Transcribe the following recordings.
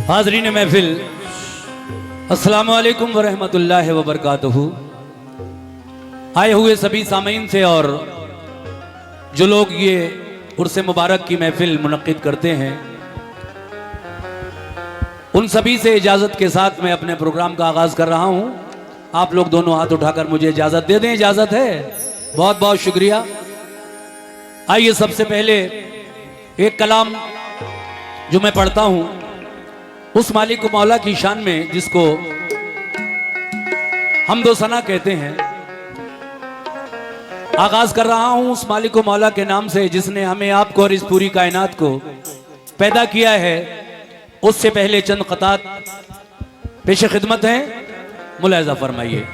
हाज़रीन महफिल, अस्सलामु अलैकुम वरहमतुल्लाहि वबरकातुहू। आए हुए सभी सामीन से और जो लोग ये उर्स मुबारक की महफिल मुनक्किद करते हैं, उन सभी से इजाज़त के साथ मैं अपने प्रोग्राम का आगाज़ कर रहा हूँ। आप लोग दोनों हाथ उठाकर मुझे इजाज़त दे दें। इजाज़त है? बहुत बहुत शुक्रिया। आइए सबसे पहले एक कलाम जो मैं पढ़ता हूँ उस मालिक मौला की शान में, जिसको हम्दो सना कहते हैं, आगाज कर रहा हूं उस मालिक मौला के नाम से जिसने हमें आपको और इस पूरी कायनात को पैदा किया है। उससे पहले चंद क़तात पेश खिदमत हैं, मुलाहिज़ा फरमाइए।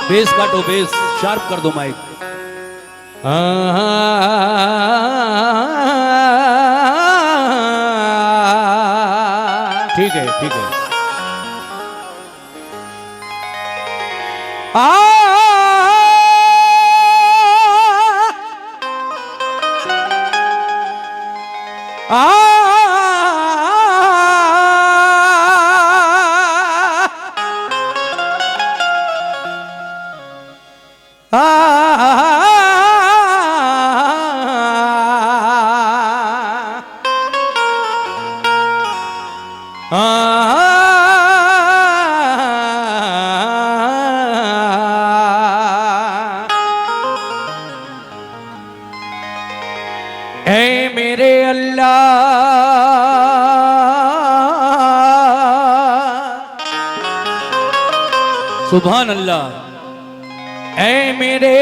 बेस काटो, बेस शार्प कर दो माइक। ठीक है, ठीक है। ऐ मेरे अल्लाह, सुभान अल्लाह। ऐ मेरे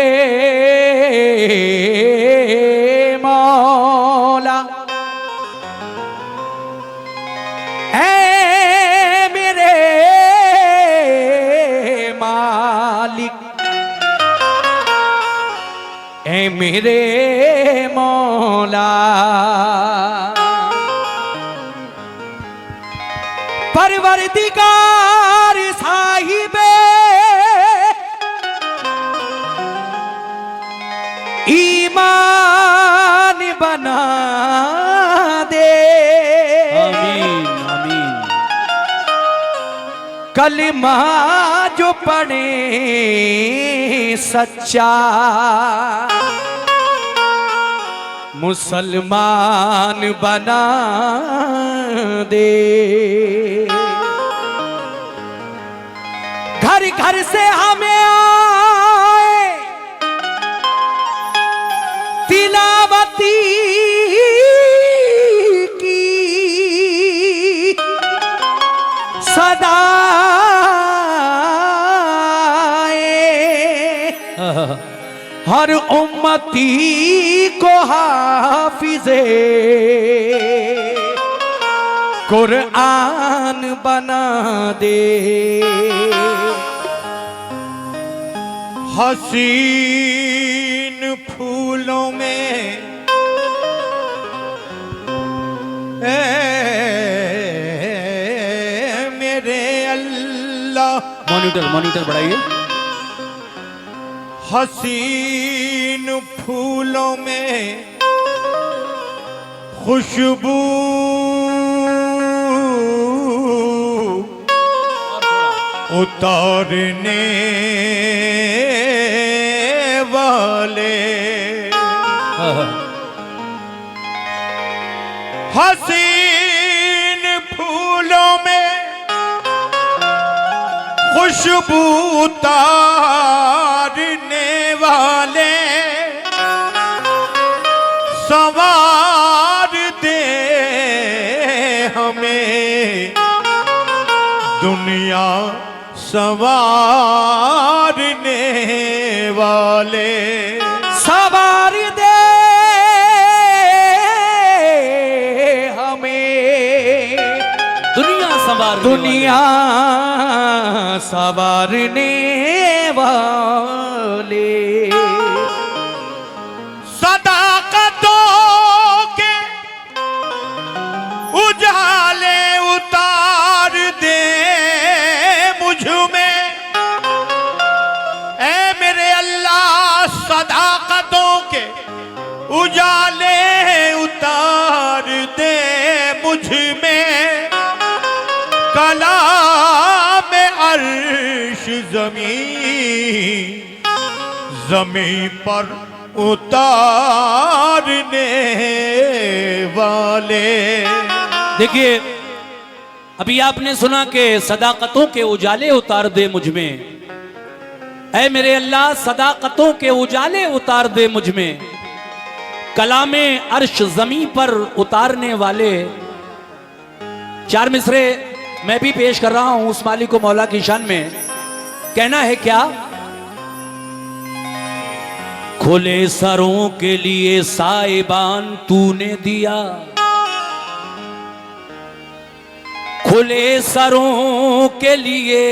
मौला, ऐ मेरे मालिक, ऐ मेरे मौला, परवरदिगार साहिबे ईमान बना दे। आमीन आमीन। कलिमा जो पढ़े सच्चा मुसलमान बना दे। घर घर से हमें आए तिलावती की सदाएं, हर उम्मती को हाफिज़े कुरान बना दे। हसीन फूलों में मेरे अल्लाह, मॉनिटर बढ़ाइए। हसीन फूलों में खुशबू उतारने वाले, हसीन फूलों में खुशबू उतारने वाले, संवार दे हमें दुनिया संवारने वाले, सवार दे दुनिया संवारने वाले। सदाकतों के उजाले उतार दे मुझ में, ऐ मेरे अल्लाह सदाकतों के उजाले उतार दे मुझ में। कलाम अर्श ज़मीं पर उतारने वाले। देखिए, अभी आपने सुना कि सदाकतों के उजाले उतार दे मुझ में, ऐ मेरे अल्लाह सदाकतों के उजाले उतार दे मुझ में। कलामे अर्श जमी पर उतारने वाले। चार मिसरे मैं भी पेश कर रहा हूं उस मालिक को मौला की शान में। कहना है क्या? खुले सरों के लिए साइबान तूने दिया, खुले सरों के लिए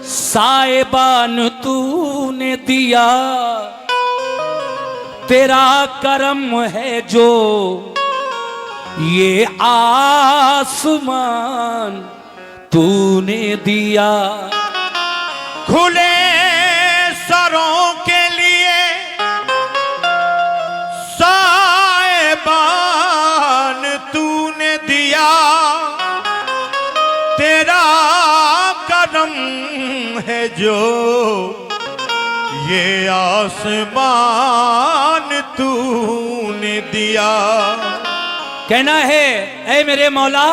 साइबान तूने दिया। तेरा करम है जो ये आसमान तूने दिया। खुले सरों के लिए साइबान तूने दिया। तेरा करम है जो ये आसमान तूने दिया। कहना है, ऐ मेरे मौला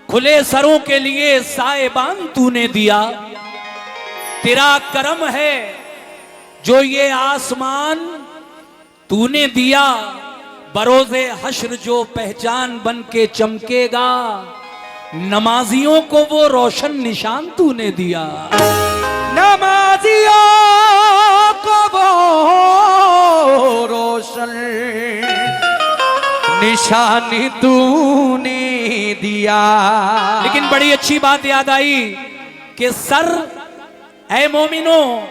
खुले सरों के लिए साइबान तूने दिया। तेरा करम है जो ये आसमान तूने दिया। बरोज़े हश्र जो पहचान बन के चमकेगा, नमाजियों को वो रोशन निशान तूने दिया। नमाजियों को वो रोशन निशानी तूने दिया। लेकिन बड़ी अच्छी बात याद आई कि सर, ऐ मोमिनो,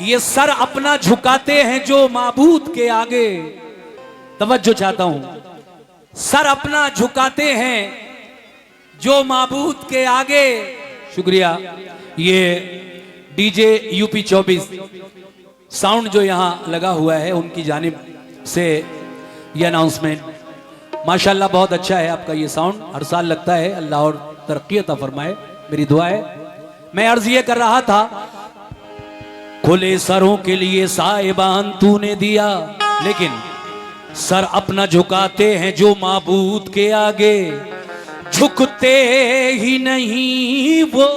ये सर अपना झुकाते हैं जो माबूद के आगे। तवज्जो चाहता हूं, सर अपना झुकाते हैं जो माबूद के आगे। शुक्रिया। ये डीजे यूपी 24 साउंड जो यहां लगा हुआ है उनकी जानिब से ये अनाउंसमेंट। माशाल्लाह बहुत अच्छा है आपका ये साउंड, हर साल लगता है। अल्लाह और तरक्की अता फरमाए, मेरी दुआ है। मैं अर्ज ये कर रहा था, खुले सरों के लिए साइबान तूने दिया, लेकिन सर अपना झुकाते हैं जो माबूद के आगे। झुकते ही नहीं वो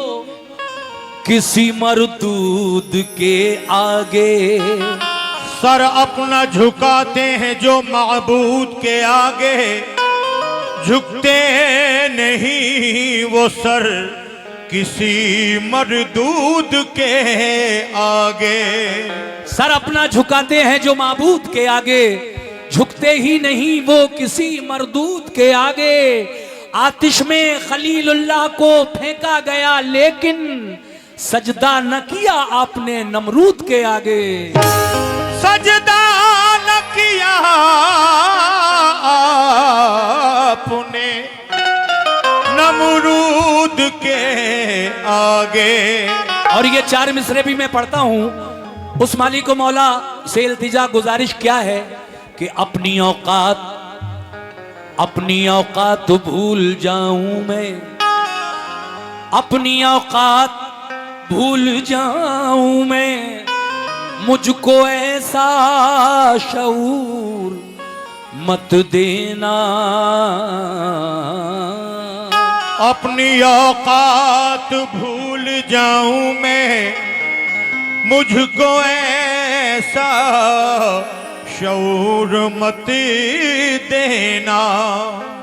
किसी मरदूद के आगे। सर अपना झुकाते हैं जो माबूद के आगे। झुकते नहीं वो सर किसी मरदूद के आगे। सर अपना झुकाते हैं जो माबूद के आगे, झुकते ही नहीं वो किसी मरदूद के आगे। आतिश में खलीलुल्लाह को फेंका गया, लेकिन सजदा न किया आपने नमरूद के आगे। सजदा न किया आपने नमरूद के आगे। और ये चार मिसरे भी मैं पढ़ता हूं। उस मालिक को मौला से इल्तिजा गुजारिश क्या है कि अपनी औकात भूल जाऊं मैं, अपनी औकात भूल जाऊं मैं। मुझको ऐसा शऊर मत देना। अपनी औकात भूल जाऊं मैं, मुझको ऐसा शऊर मत देना।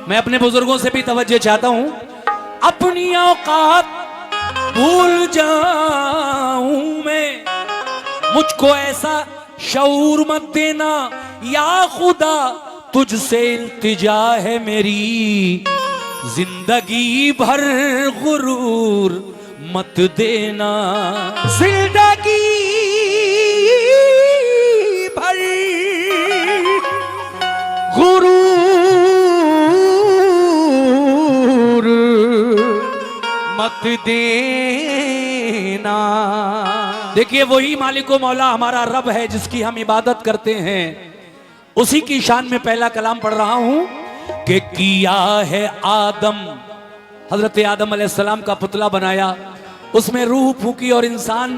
मैं अपने बुजुर्गों से भी तवज्जो चाहता हूं। अपनी औकात भूल जाऊं मैं, मुझको ऐसा शऊर मत देना। या खुदा तुझसे इल्तिजा है मेरी, जिंदगी भर गुरूर मत देना, जिंदगी भर गुरूर मत देना। देखिए वही मालिको मौला हमारा रब है जिसकी हम इबादत करते हैं, उसी की शान में पहला कलाम पढ़ रहा हूं कि किया है आदम, हजरत आदम अलैहिस्सलाम का पुतला बनाया, उसमें रूह फूकी और इंसान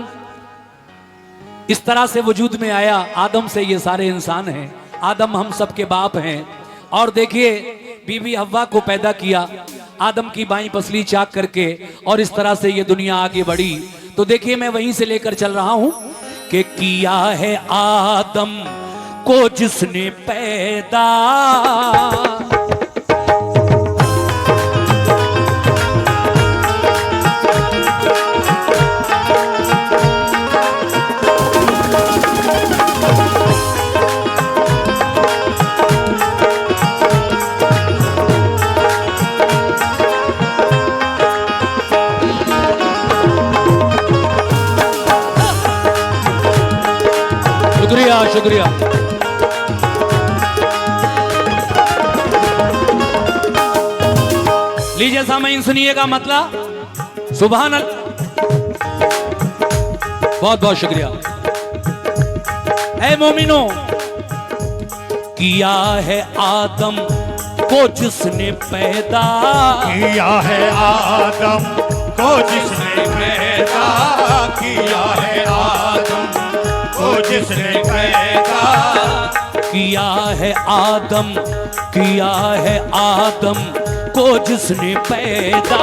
इस तरह से वजूद में आया। आदम से ये सारे इंसान हैं, आदम हम सबके बाप हैं। और देखिए बीबी हव्वा को पैदा किया आदम की बाईं पसली चाक करके, और इस तरह से ये दुनिया आगे बढ़ी। तो देखिए मैं वहीं से लेकर चल रहा हूं कि किया है आदम को जिसने पैदा, शुक्रिया शुक्रिया। लीजिए सामईन सुनिएगा मतलब, सुभान अल्लाह, बहुत बहुत शुक्रिया। ऐ मोमिनो, किया है आदम को जिसने पैदा, किया है आदम को जिसने पैदा, किया है आदम को जिसने पैदा, किया है आदम, किया है आदम को जिसने पैदा,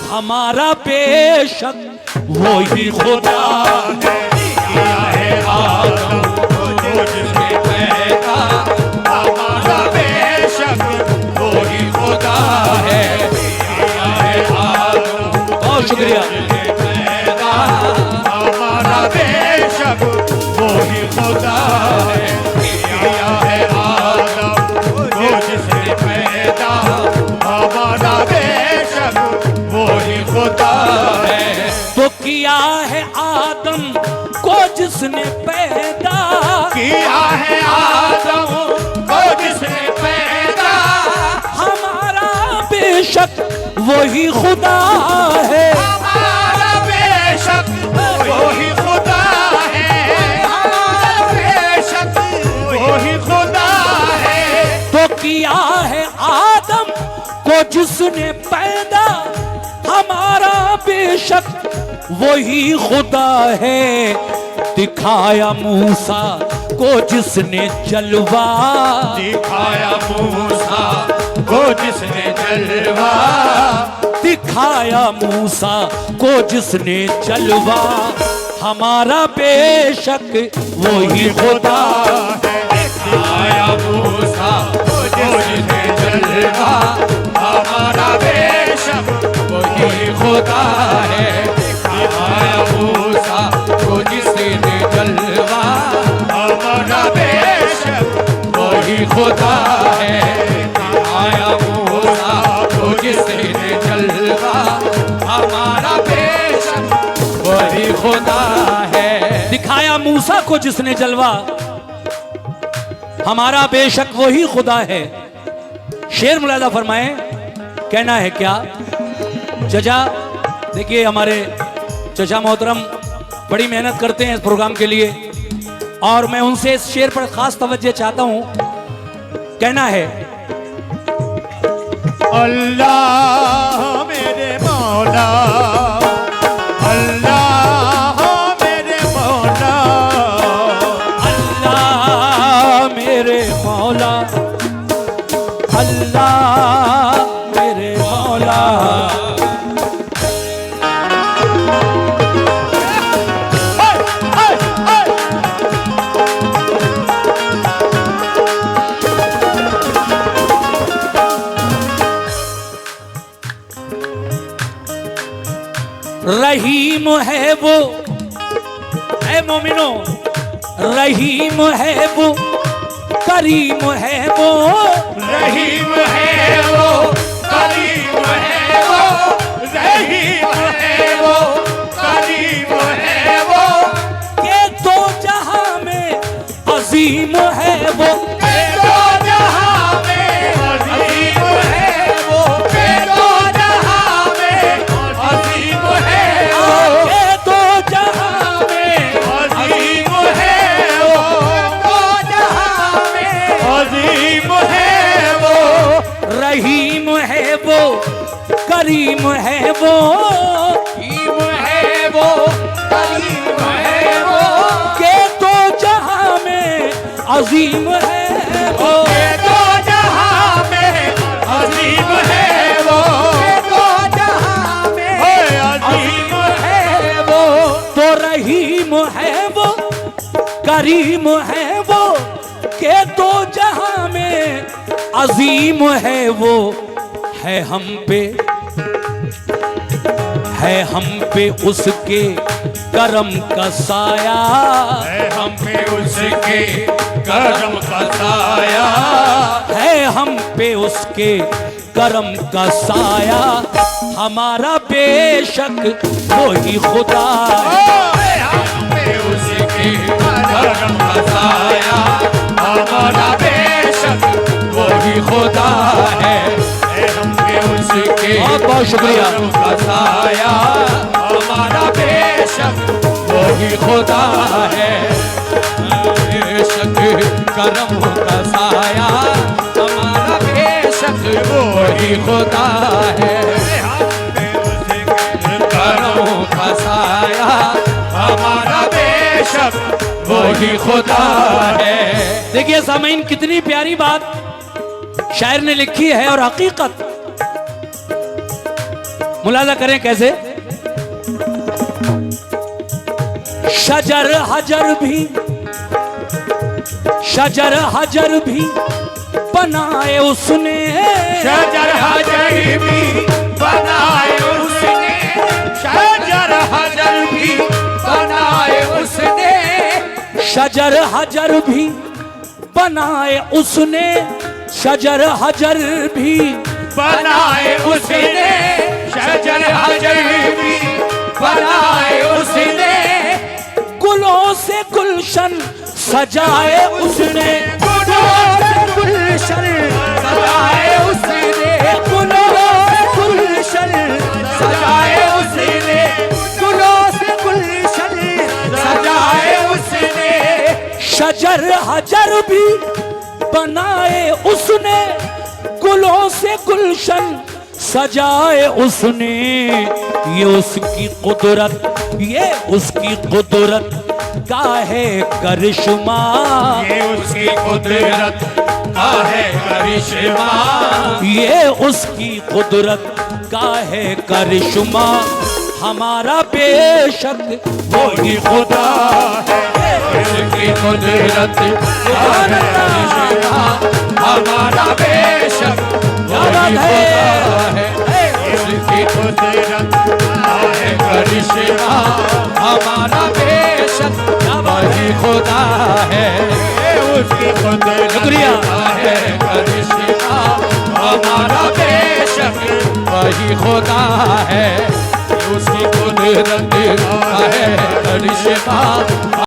हमारा बेशक वो ही खुदा है। किया है आदम को जिसने पैदा, हमारा बेशक वो ही खुदा है। किया है आदम बहुत शुक्रिया। पैदा, हमारा बेशक वो ही खुदा है। किया है आदम को जिसने पैदा, हमारा बेशक वो ही खुदा है। तो किया है आदम को जिसने पैदा, किया है आदम को जिसने पैदा, हमारा बेशक वही खुदा है। हमारा बेशक वही खुदा है। हमारा बेशक वही खुदा है। तो किया है आदम को जिसने पैदा, हमारा बेशक वही खुदा है। दिखाया मूसा को जिसने जलवा, दिखाया मूसा को जिसने जलवा, दिखाया मूसा को जिसने जलवा, हमारा बेशक वही खुदा है। दिखाया मूसा को जिसने जलवा, हमारा बेशक वही खुदा है। दिखाया मूसा को जिसने जलवा, हमारा बेशक वही खुदा है। दिखाया मूसा को जिसने जलवा, हमारा बेशक वही खुदा है। दिखाया मूसा को जिसने जलवा, हमारा बेशक वही खुदा है। शेर मुलादा फरमाए, कहना है क्या चचा। देखिए हमारे चचा मोहतरम बड़ी मेहनत करते हैं इस प्रोग्राम के लिए, और मैं उनसे इस शेर पर खास तवज्जो चाहता हूं। कहना है, अल्लाह मेरे मौला, अल्लाह मेरे मौला, अल्लाह मेरे मौला, अल्लाह मेरे मौला। रहीम है वो, ऐ मोमिनो, रहीम है वो, करीम है वो, रहीम है वो, करीम रहीम है वो, रहीम है वो, करीम है वो, के दो जहां में अजीम है वो, के दो जहां में अजीम है वो, के दो जहां में अजीम है वो, के दो जहां में अजीम है वो, दो जहां में अजीम है वो, रहीम है वो, करीम है वो, रहीम है वो, करीम है वो, के दो जहां में अजीम है वो, के दो जहां में अजीम है वो, के दो जहां में अजीम है वो, तो रहीम है वो, करीम है वो, के दो जहां में अजीम है वो, है हम पे उसके करम का साया, है हम पे उसके करम का साया, है हम पे उसके करम का साया, हमारा बेशक वो ही खुदा है। है हम पे उसके करम का साया, हमारा बेशक वो ही खुदा है हम पे उसके बहुत बहुत शुक्रिया। करम का साया, हमारा बेशक वो ही खुदा है, बेशक करम का साया, हमारा बेशक वो ही खुदा है, करम का साया, हमारा बेशक वो ही खुदा है। देखिए सामीन, कितनी प्यारी बात शायर ने लिखी है और हकीकत मुलाजा करें कैसे। शजर हजर भी बनाए उसने, शजर हजर भी बनाए उसने, शजर हजर भी बनाए उसने, शजर हजर भी बनाए उसने, शजर हजर भी बनाए उसने, शजर हजर भी बनाए उसने, गुलों से गुलशन सजाए उसने, गुलों से गुलशन सजाए उसने, गुलों से गुलशन सजाए उसने, गुलों से गुलशन सजाए उसने, शजर हजर भी बनाए उसने, गुलों से गुलशन सजाए उसने, ये उसकी कुदरत का है करिश्मा, ये उसकी कुदरत का है करिश्मा, ये उसकी कुदरत का है करिश्मा, हमारा बेशक वो ही खुदा है। उसकी कुदरत का है करिश्मा, हमारा बेशक वही खुदा है, उसकी कुदरत का है करिश्मा, हमारा बेशक वही खुदा है, उसकी कुदरत शुक्रिया। का है करिश्मा, हमारा बेशक वही खुदा है, उसकी कुदरत का है करिश्मा,